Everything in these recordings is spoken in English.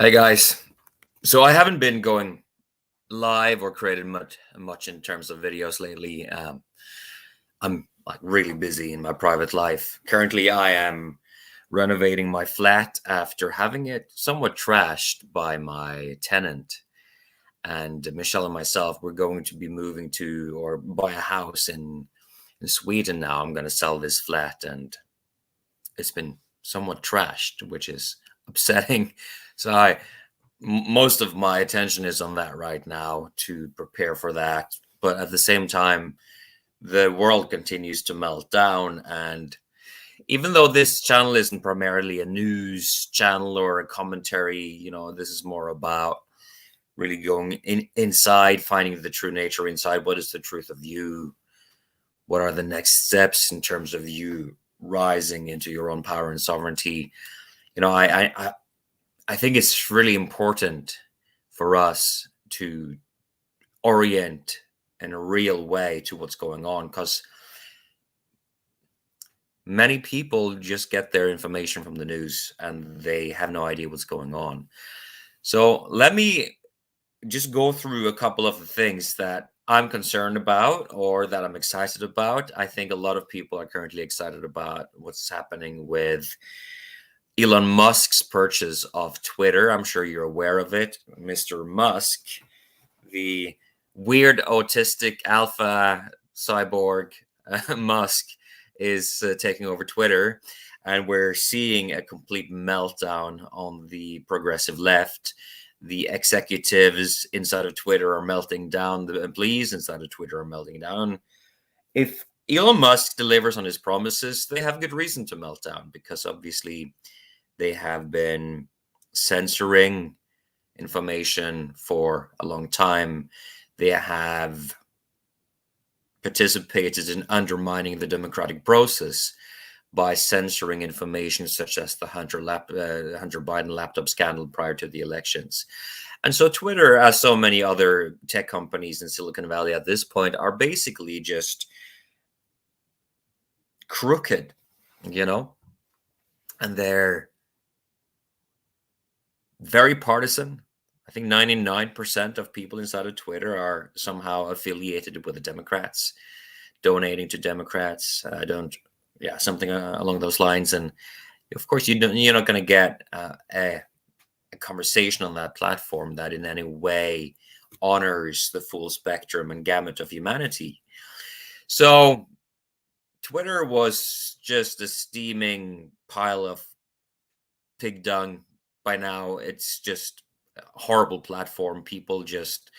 Hey guys. So I haven't been going live or created much in terms of videos lately. I'm like really busy in my private life. Currently, I am renovating my flat after having it somewhat trashed by my tenant. And Michelle and myself, we're going to be moving to or buy a house in Sweden now. I'm going to sell this flat, and it's been somewhat trashed, which is upsetting. So most of my attention is on that right now to prepare for that. But at the same time, the world continues to melt down. And even though this channel isn't primarily a news channel or a commentary, this is more about really going inside, finding the true nature inside. What is the truth of you? What are the next steps in terms of you rising into your own power and sovereignty? I think it's really important for us to orient in a real way to what's going on, because many people just get their information from the news and they have no idea what's going on. So let me just go through a couple of the things that I'm concerned about or that I'm excited about. I think a lot of people are currently excited about what's happening with Elon Musk's purchase of Twitter. I'm sure you're aware of it. Mr. Musk, the weird autistic alpha cyborg Musk, is taking over Twitter, and we're seeing a complete meltdown on the progressive left. The executives inside of Twitter are melting down. The employees inside of Twitter are melting down. If Elon Musk delivers on his promises, they have good reason to melt down, because obviously they have been censoring information for a long time. They have participated in undermining the democratic process by censoring information such as the Hunter Biden laptop scandal prior to the elections. And so Twitter, as so many other tech companies in Silicon Valley at this point, are basically just crooked, and they're very partisan. I think 99% of people inside of Twitter are somehow affiliated with the Democrats, donating to Democrats. Something along those lines. And of course, you're not going to get a conversation on that platform that in any way honors the full spectrum and gamut of humanity. So Twitter was just a steaming pile of pig dung. By now, it's just a horrible platform. People just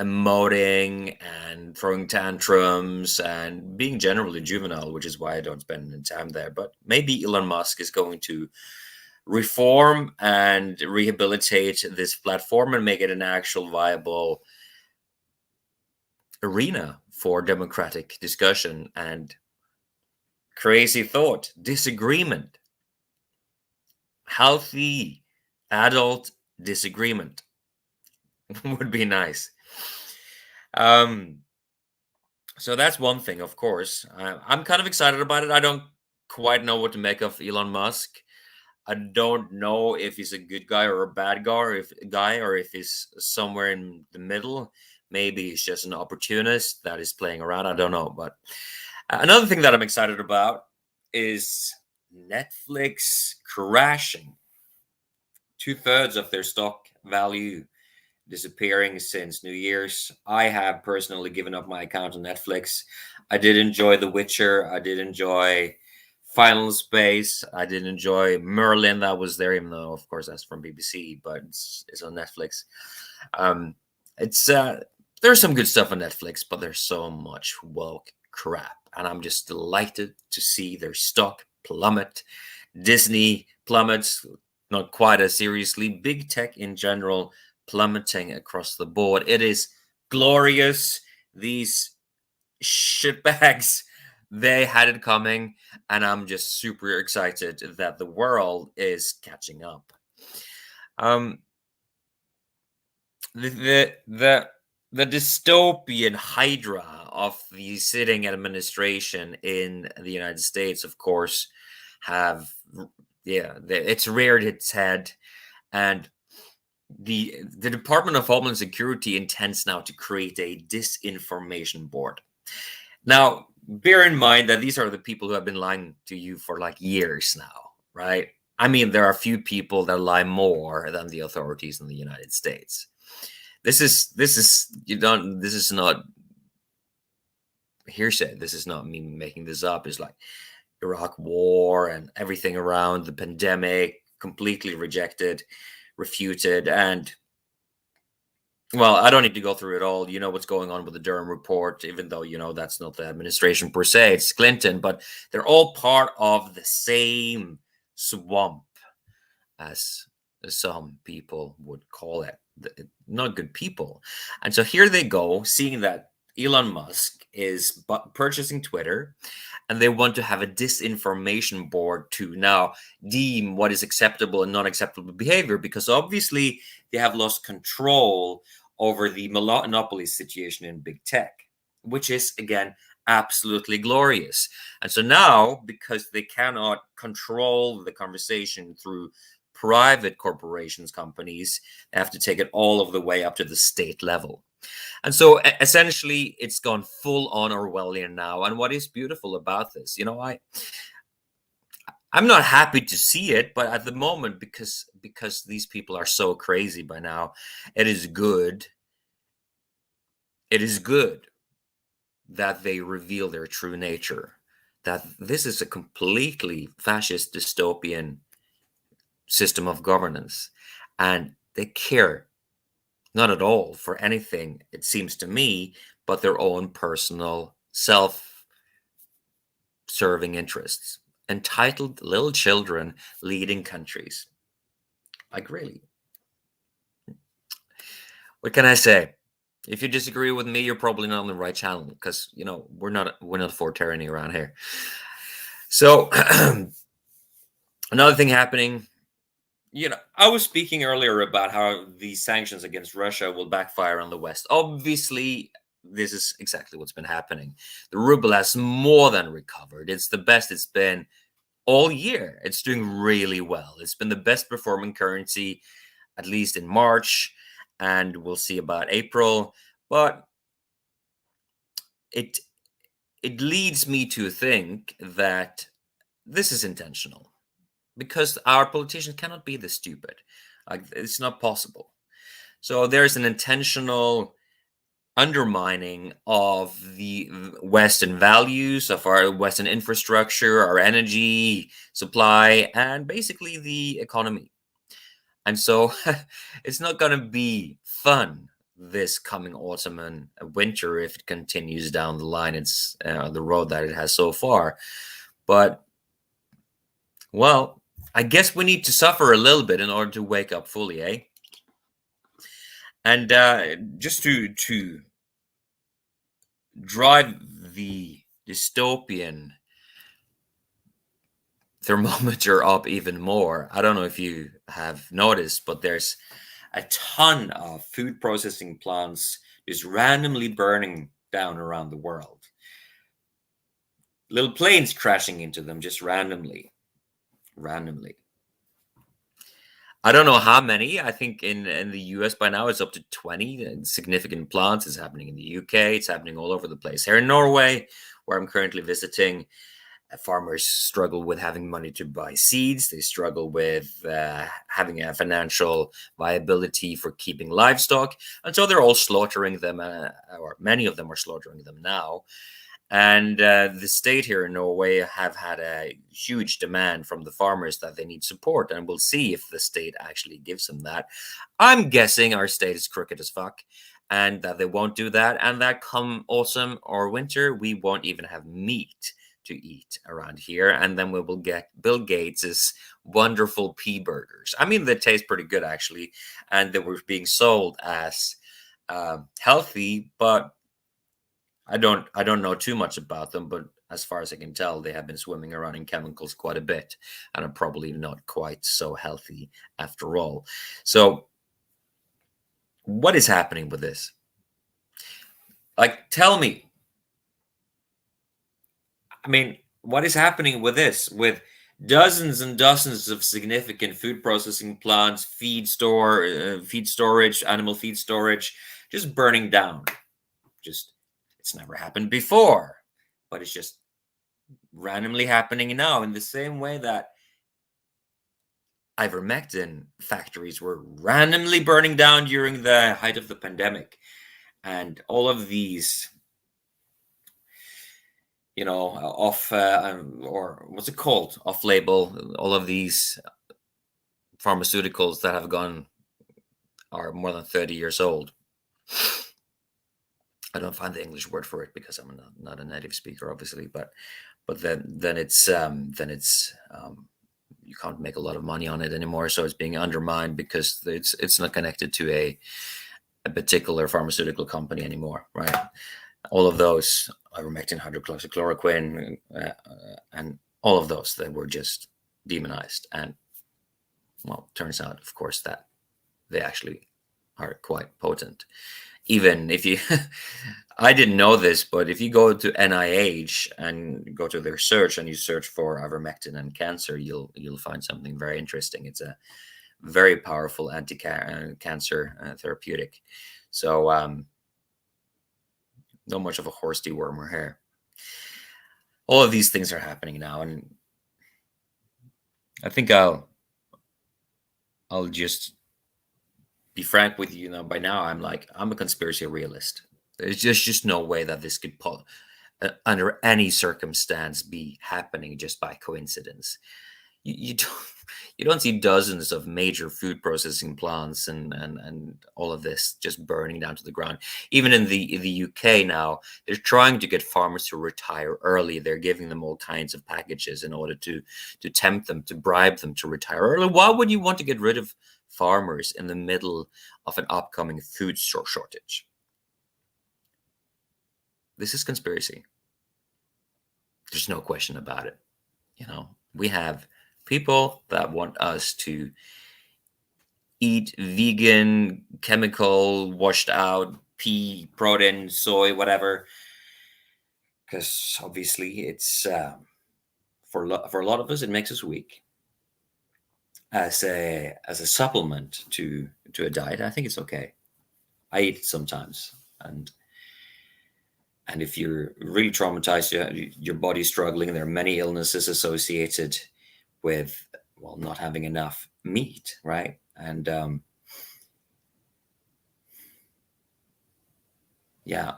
emoting and throwing tantrums and being generally juvenile, which is why I don't spend any time there. But maybe Elon Musk is going to reform and rehabilitate this platform and make it an actual viable arena for democratic discussion and crazy thought, disagreement, healthy adult disagreement would be nice. So that's one thing, of course. I'm kind of excited about it. I don't quite know what to make of Elon Musk. I don't know if he's a good guy or a bad guy, or if he's somewhere in the middle. Maybe he's just an opportunist that is playing around. I don't know. But another thing that I'm excited about is Netflix crashing. 2/3 of their stock value disappearing since New Year's. I have personally given up my account on Netflix. I did enjoy The Witcher. I did enjoy Final Space. I did enjoy Merlin. That was there, even though, of course, that's from BBC, but it's on Netflix. There's some good stuff on Netflix, but there's so much woke crap, and I'm just delighted to see their stock plummet. Disney plummets, not quite as seriously. Big tech in general plummeting across the board. It is glorious. These shitbags, they had it coming, and I'm just super excited that the world is catching up. The dystopian hydra of the sitting administration in the United States, of course, it's reared its head, and the Department of Homeland Security intends now to create a disinformation board. Now, bear in mind that these are the people who have been lying to you for like years now, right? I mean, there are few people that lie more than the authorities in the United States. This is not hearsay. This is not me making this up. It's like Iraq war and everything around the pandemic, completely rejected, refuted, and well, I don't need to go through it all. You know what's going on with the Durham report, even though, that's not the administration per se, it's Clinton, but they're all part of the same swamp, as some people would call it. Not good people. And so here they go, seeing that Elon Musk is purchasing Twitter, and they want to have a disinformation board to now deem what is acceptable and not acceptable behavior, because obviously they have lost control over the monopoly situation in big tech, which is, again, absolutely glorious. And so now, because they cannot control the conversation through private corporations, companies, they have to take it all of the way up to the state level. And so essentially it's gone full on Orwellian now. And what is beautiful about this, I'm not happy to see it, but at the moment, because these people are so crazy by now, it is good. It is good that they reveal their true nature, that this is a completely fascist dystopian system of governance, and they care not at all for anything, it seems to me, but their own personal self-serving interests. Entitled little children leading countries. Like, really? What can I say? If you disagree with me, you're probably not on the right channel, because we're not for tyranny around here. So another thing happening, I was speaking earlier about how these sanctions against Russia will backfire on the West. Obviously, this is exactly what's been happening. The ruble has more than recovered. It's the best it's been all year. It's doing really well. It's been the best performing currency, at least in March, and we'll see about April. But it leads me to think that this is intentional, because our politicians cannot be this stupid. Like, it's not possible. So there's an intentional undermining of the Western values, of our Western infrastructure, our energy supply, and basically the economy. And so it's not going to be fun this coming autumn and winter if it continues down the line. It's the road that it has so far. But, well, I guess we need to suffer a little bit in order to wake up fully, eh? And just to drive the dystopian thermometer up even more, I don't know if you have noticed, but there's a ton of food processing plants just randomly burning down around the world. Little planes crashing into them just randomly. I don't know how many. I think in the US by now it's up to 20 significant plants. It's happening in the UK. It's happening all over the place. Here in Norway, where I'm currently visiting, farmers struggle with having money to buy seeds. They struggle with having a financial viability for keeping livestock. And so they're all slaughtering them, or many of them are slaughtering them now. And the state here in Norway have had a huge demand from the farmers that they need support. And we'll see if the state actually gives them that. I'm guessing our state is crooked as fuck, and that they won't do that. And that come autumn or winter, we won't even have meat to eat around here. And then we will get Bill Gates's wonderful pea burgers. I mean, they taste pretty good, actually. And they were being sold as healthy, but I don't know too much about them, but as far as I can tell, they have been swimming around in chemicals quite a bit and are probably not quite so healthy after all. So what is happening with this? Like, tell me. I mean, what is happening with this? With dozens and dozens of significant food processing plants, feed storage, animal feed storage, just burning down. Just, it's never happened before, but it's just randomly happening now, in the same way that ivermectin factories were randomly burning down during the height of the pandemic. And all of these, off or what's it called, off label, all of these pharmaceuticals that have gone are more than 30 years old. I don't find the English word for it because I'm not a native speaker, obviously, but then it's you can't make a lot of money on it anymore, so it's being undermined because it's not connected to a particular pharmaceutical company anymore, right? All of those, ivermectin, hydroxychloroquine, and all of those, they were just demonized. And well, turns out, of course, that they actually are quite potent. Even if you, I didn't know this, but if you go to NIH and go to their search and you search for ivermectin and cancer, you'll find something very interesting. It's a very powerful anti-cancer therapeutic. So not much of a horse dewormer here. All of these things are happening now, and I think I'll just be frank with you. By now, I'm a conspiracy realist. There's just no way that this could under any circumstance be happening just by coincidence. You don't see dozens of major food processing plants and all of this just burning down to the ground. Even in the UK now, they're trying to get farmers to retire early. They're giving them all kinds of packages in order to tempt them, to bribe them to retire early. Why would you want to get rid of farmers in the middle of an upcoming food shortage? This is conspiracy. There's no question about it. We have people that want us to eat vegan, chemical, washed out pea, protein, soy, whatever, because obviously it's for a lot of us, it makes us weak. As a supplement to a diet, I think it's okay. I eat it sometimes, and if you're really traumatized, your body's struggling, there are many illnesses associated with, well, not having enough meat, right? And yeah,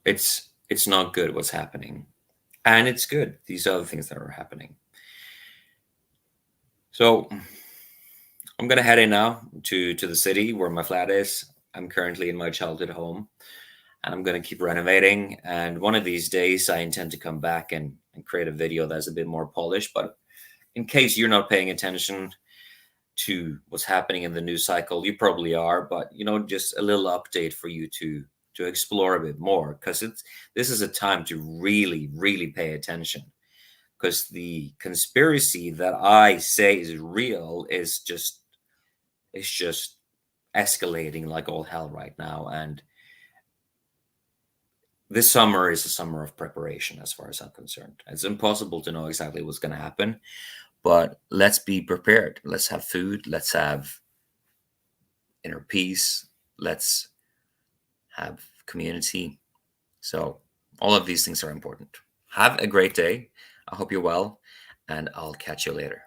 it's not good what's happening, and it's good these other things that are happening. So I'm gonna head in now to the city where my flat is. I'm currently in my childhood home, and I'm going to keep renovating. And one of these days, I intend to come back and create a video that's a bit more polished. But in case you're not paying attention to what's happening in the news cycle, you probably are. But just a little update for you to explore a bit more, because this is a time to really, really pay attention. Because the conspiracy that I say is real is just escalating like all hell right now. And this summer is a summer of preparation as far as I'm concerned. It's impossible to know exactly what's going to happen, but let's be prepared. Let's have food. Let's have inner peace. Let's have community. So all of these things are important. Have a great day. I hope you're well, and I'll catch you later.